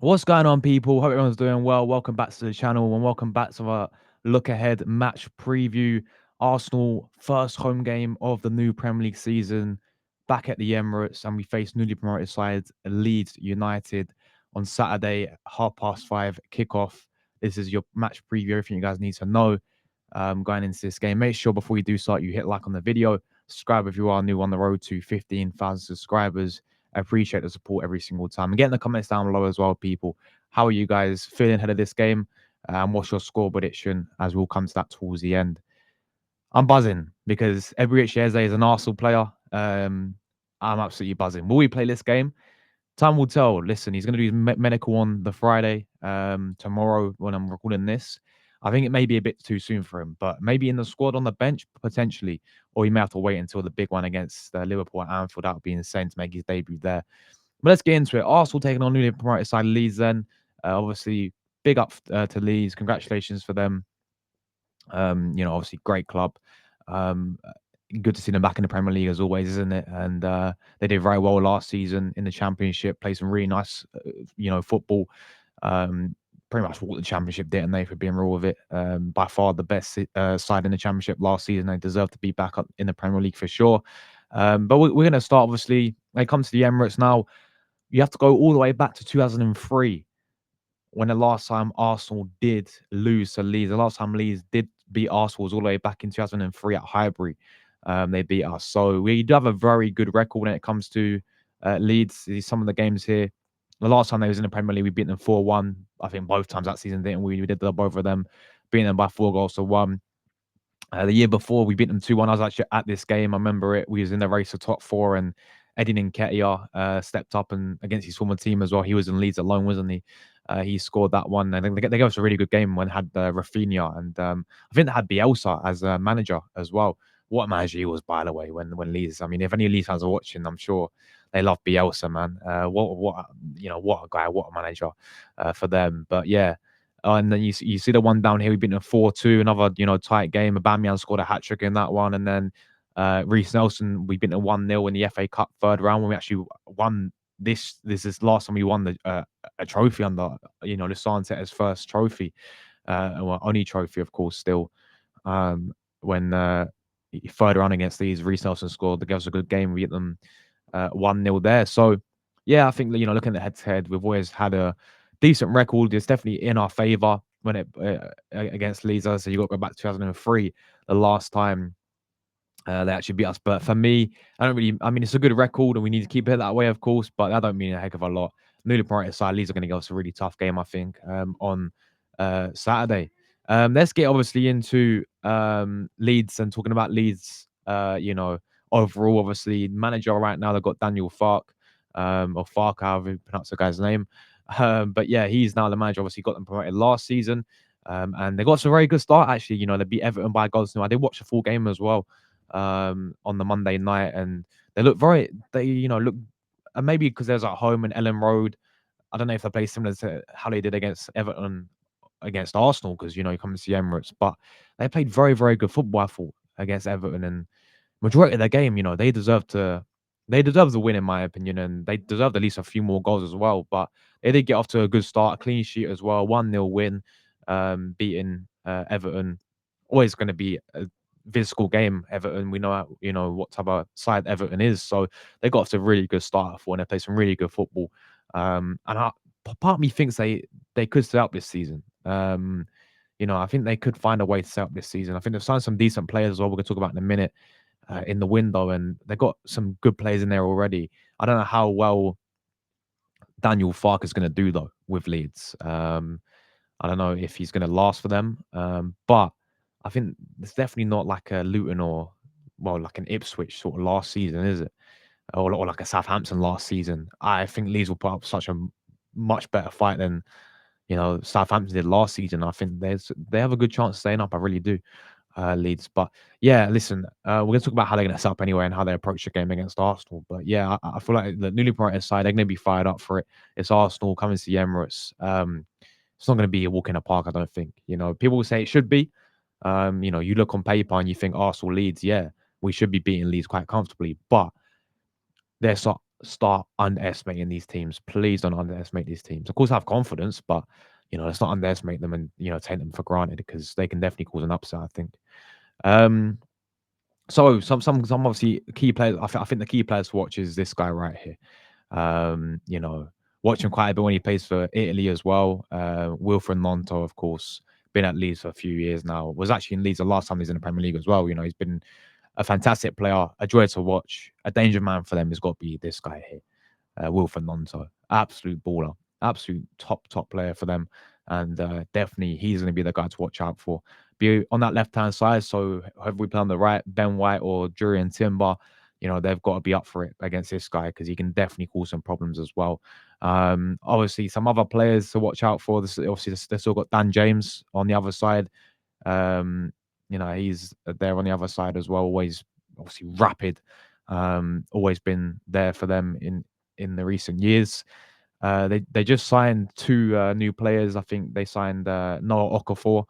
What's going on, people? Hope everyone's doing well. Welcome back to the channel and welcome back to our look ahead match preview. Arsenal first home game of the new Premier League season back at the Emirates, and we face newly promoted side Leeds United on Saturday, 5:30 kickoff. This is your match preview, everything you guys need to know going into this game. Make sure before you do start, you hit like on the video, subscribe if you are new on the road to 15,000 subscribers. I appreciate the support every single time. And get in the comments down below as well, people. How are you guys feeling ahead of this game? And what's your score prediction as we'll come to that towards the end? I'm buzzing because every Eze is an Arsenal player. I'm absolutely buzzing. Will we play this game? Time will tell. Listen, he's going to do his medical on the Friday. Tomorrow, when I'm recording this, I think it may be a bit too soon for him, but maybe in the squad on the bench potentially, or he may have to wait until the big one against Liverpool at Anfield. That would be insane to make his debut there. But let's get into it. Arsenal taking on newly promoted side Leeds. Then, obviously, big up to Leeds. Congratulations for them. Obviously, great club. Um, Good to see them back in the Premier League as always, isn't it? And they did very well last season in the Championship. Played some really nice, football. Um, Pretty much walked the Championship, didn't they? For being real with it, by far the best side in the Championship last season. They deserve to be back up in the Premier League for sure. But we're going to start obviously. When it comes to the Emirates now, you have to go all the way back to 2003 when the last time Arsenal did lose to Leeds. The last time Leeds did beat Arsenal was all the way back in 2003 at Highbury. They beat us. So we do have a very good record when it comes to Leeds. Some of the games here. The last time they was in the Premier League, we beat them 4-1. I think both times that season, didn't we? We did both of them, beating them by 4-1. The year before, we beat them 2-1. I was actually at this game. I remember it. We was in the race for top four, and Eddie Nketiah stepped up and against his former team as well. He was in Leeds alone, wasn't he? He scored that one. And they gave us a really good game when had Rafinha. And I think they had Bielsa as a manager as well. What a manager he was, by the way, when Leeds. I mean, if any Leeds fans are watching, I'm sure they love Bielsa, man. What a guy, what a manager for them. But yeah, and then you see the one down here, we beat them 4-2, another, tight game. Aubameyang scored a hat-trick in that one. And then Reece Nelson, we beat them 1-0 in the FA Cup third round when we actually won this is last time we won a trophy under, the Arteta's first trophy, well, only trophy, of course, still. When third round against these, Reece Nelson scored. That gave us a good game. We beat them 1-0 there. So, yeah, I think, looking at head-to-head, we've always had a decent record. It's definitely in our favour when it against Leeds. So you got to go back to 2003, the last time they actually beat us. But for me, I don't really. I mean, it's a good record, and we need to keep it that way, of course. But that don't mean a heck of a lot. Newly promoted side Leeds are going to give us a really tough game, I think, on Saturday. Let's get obviously into Leeds and talking about Leeds. Overall, obviously, manager right now they've got Daniel Fark, or Fark, however you pronounce the guy's name. But yeah, he's now the manager. Obviously, got them promoted last season. And they got some very good start actually. They beat Everton by goals. I did watch the full game as well on the Monday night, and they look look, and maybe because they was at home in Ellen Road. I don't know if they play similar to how they did against Everton against Arsenal because you come to the Emirates, but they played very very good football, I thought, against Everton, and majority of their game, they deserve the win in my opinion, and they deserved at least a few more goals as well. But they did get off to a good start, a clean sheet as well, 1-0 win, beating Everton. Always going to be a physical game. Everton, we know what type of side Everton is, so they got off to a really good start for, and they play some really good football. Part of me thinks they could stay up this season. I think they could find a way to stay up this season. I think they've signed some decent players as well. We're going to talk about in a minute in the window, and they got some good players in there already. I don't know how well Daniel Fark is going to do though with Leeds. I don't know if he's going to last for them, but I think it's definitely not like a Luton or like an Ipswich sort of last season, is it? Or like a Southampton last season. I think Leeds will put up such a much better fight than Southampton did last season. I think they have a good chance of staying up. I really do. Leeds. But yeah, listen, we're going to talk about how they're going to set up anyway and how they approach the game against Arsenal. But yeah, I feel like the newly promoted side, they're going to be fired up for it. It's Arsenal coming to the Emirates. It's not going to be a walk in the park, I don't think. People will say it should be. You look on paper and you think Arsenal Leeds, yeah, we should be beating Leeds quite comfortably. But start underestimating these teams. Please don't underestimate these teams. Of course, have confidence, but let's not underestimate them and take them for granted because they can definitely cause an upset. I think. Um, so some obviously key players. I think the key players to watch is this guy right here. Um, you know, watch him quite a bit when he plays for Italy as well. Wilfred Monto, of course, been at Leeds for a few years now. Was actually in Leeds the last time he was in the Premier League as well. He's been a fantastic player, a joy to watch. A danger man for them has got to be this guy here, Wilfred Monto. Absolute baller, absolute top player for them, and definitely he's going to be the guy to watch out for. Be on that left hand side. So whoever we play on the right, Ben White or Jurian Timber, they've got to be up for it against this guy because he can definitely cause some problems as well. Obviously, some other players to watch out for. This obviously they've still got Dan James on the other side. Um, he's there on the other side as well. Always obviously rapid. Always been there for them in the recent years. They just signed two new players. I think they signed Noah Okafor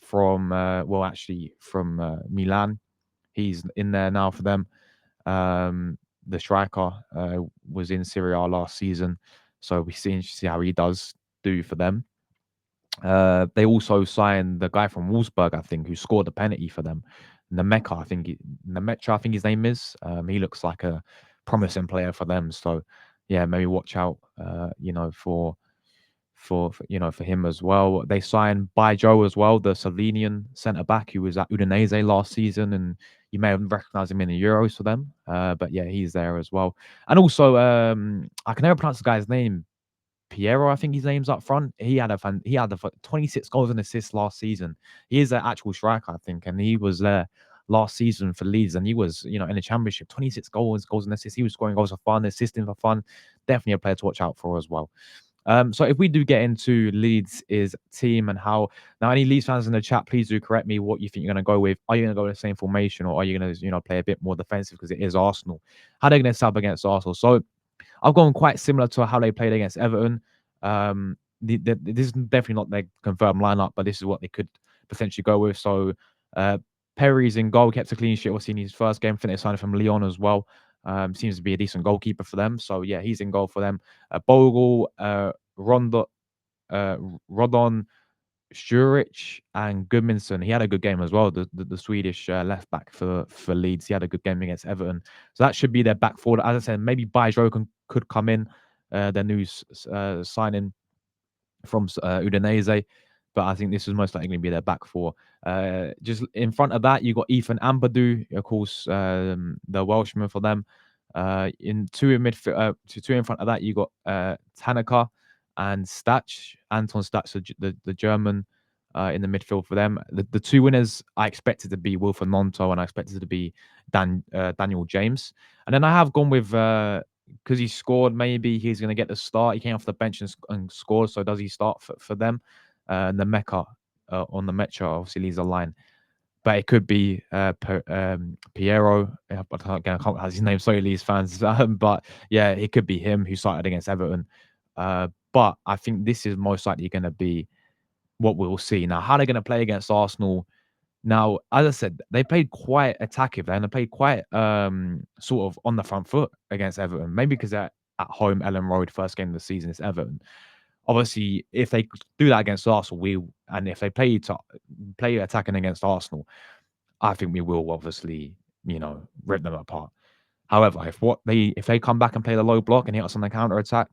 from actually from Milan. He's in there now for them. The striker was in Serie A last season, so we see how he does do for them. They also signed the guy from Wolfsburg, I think, who scored the penalty for them. Nemeka, Nemecha, I think his name is. He looks like a promising player for them. So, yeah, maybe watch out, for him as well. They signed Joe as well, the Slovenian centre back who was at Udinese last season, and you may have recognised him in the Euros for them. But yeah, he's there as well. And also, I can never pronounce the guy's name. Piero, I think his name's up front. He had 26 goals and assists last season. He is an actual striker, I think, and he was there last season for Leeds, and he was, in the Championship, 26 goals and assists. He was scoring goals for fun, assisting for fun. Definitely a player to watch out for as well. So if we do get into Leeds' is team and how now any Leeds fans in the chat, please do correct me what you think you're going to go with. Are you going to go with the same formation or are you going to play a bit more defensive because it is Arsenal? How are they going to sub against Arsenal? So I've gone quite similar to how they played against Everton. This is definitely not their confirmed lineup, but this is what they could potentially go with. So Perry's in goal, kept a clean sheet. Obviously in his first game, I think they signed from Lyon as well. Seems to be a decent goalkeeper for them. So yeah, he's in goal for them. Bogle, uh, Rodon, Sturridge, and Goodmanson. He had a good game as well. The Swedish left back for Leeds. He had a good game against Everton. So that should be their back forward. As I said, maybe Bajo could come in, their new signing from Udinese. But I think this is most likely going to be their back four. Just in front of that, you got Ethan Ampadu, of course, the Welshman for them. In two in midfield, two in front of that, you got Tanaka and Stach, Anton Stach, the German, in the midfield for them. The two winners I expected to be Wilfred Monto and I expected to be Daniel James. And then I have gone with because he scored, maybe he's going to get the start. He came off the bench and scored. So does he start for them? And the Mecca on the Metro obviously leads the line. But it could be Piero. But again, I can't have his name. Sorry, Leeds fans. But yeah, it could be him who started against Everton. But I think this is most likely going to be what we'll see. Now, how they're going to play against Arsenal. Now, as I said, they played quite attacking and they played quite sort of on the front foot against Everton. Maybe because they're at home, Ellen Road, first game of the season is Everton. Obviously, if they do that against Arsenal, and if they play attacking against Arsenal, I think we will obviously, rip them apart. However, if they come back and play the low block and hit us on the counter attack,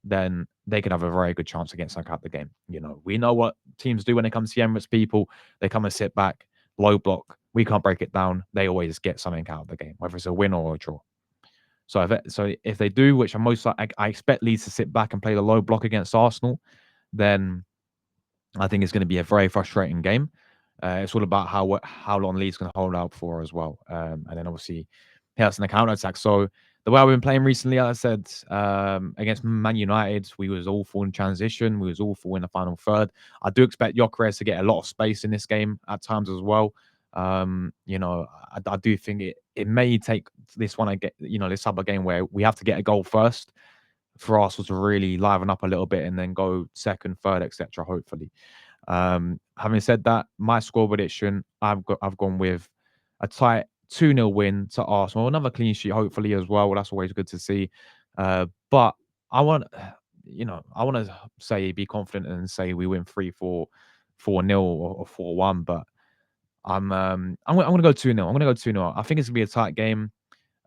then they could have a very good chance against us out the game. We know what teams do when it comes to the Emirates people. They come and sit back, low block. We can't break it down. They always get something out of the game, whether it's a win or a draw. So if they do, which I expect Leeds to sit back and play the low block against Arsenal, then I think it's going to be a very frustrating game. It's all about how long Leeds can hold out for as well, and then obviously hit us in the counter attack. So the way I've been playing recently, as I said, against Man United, we was awful in transition. We was awful in the final third. I do expect Gyökeres to get a lot of space in this game at times as well. I do think it may take this one. This type of game where we have to get a goal first for Arsenal to really liven up a little bit and then go second, third, etc. Hopefully. Having said that, my score prediction, I've gone with a tight 2-0 win to Arsenal. Another clean sheet, hopefully, as well. That's always good to see. But I want, I want to say be confident and say we win 4-0 or 4-1. But I'm gonna go 2-0. I'm gonna go 2-0. I think it's gonna be a tight game.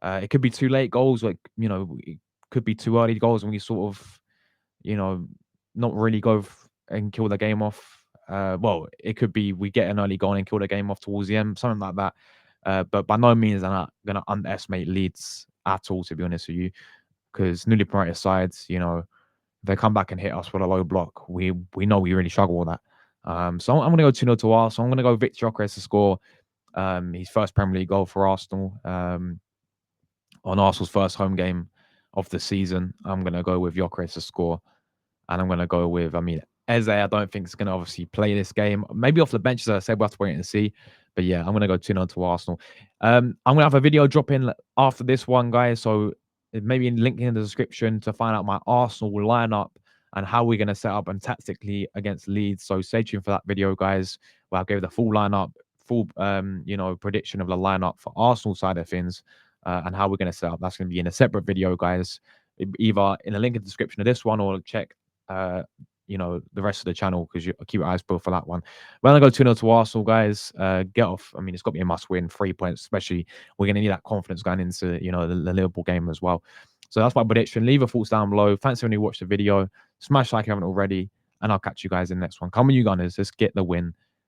It could be two late goals, like it could be two early goals, and we sort of, you know, not really and kill the game off. Well, it could be we get an early goal and kill the game off towards the end, something like that. But by no means am I going to underestimate Leeds at all, to be honest with you, because newly promoted sides, they come back and hit us with a low block. We know we really struggle with that. So I'm going to go 2-0 to Arsenal. I'm going to go Victor Gyökeres to score his first Premier League goal for Arsenal on Arsenal's first home game of the season. I'm going to go with Gyökeres to score. And I'm going to go with, Eze, I don't think is going to obviously play this game. Maybe off the bench, as I said, we'll have to wait and see. But yeah, I'm going to go 2-0 to Arsenal. I'm going to have a video drop in after this one, guys. So maybe link in the description to find out my Arsenal lineup and how we're going to set up and tactically against Leeds. So stay tuned for that video, guys, where I'll give the full lineup, full, prediction of the lineup for Arsenal side of things and how we're going to set up. That's going to be in a separate video, guys, either in the link in the description of this one or check the rest of the channel because you keep your eyes peeled for that one. When I go 2-0 to Arsenal, guys, get off. It's got to be a must win, 3 points, especially we're going to need that confidence going into, the Liverpool game as well. So that's my prediction. Leave your thoughts down below. Thanks for when you watched the video. Smash like if you haven't already, and I'll catch you guys in the next one. Come on, you Gunners. Let's get the win.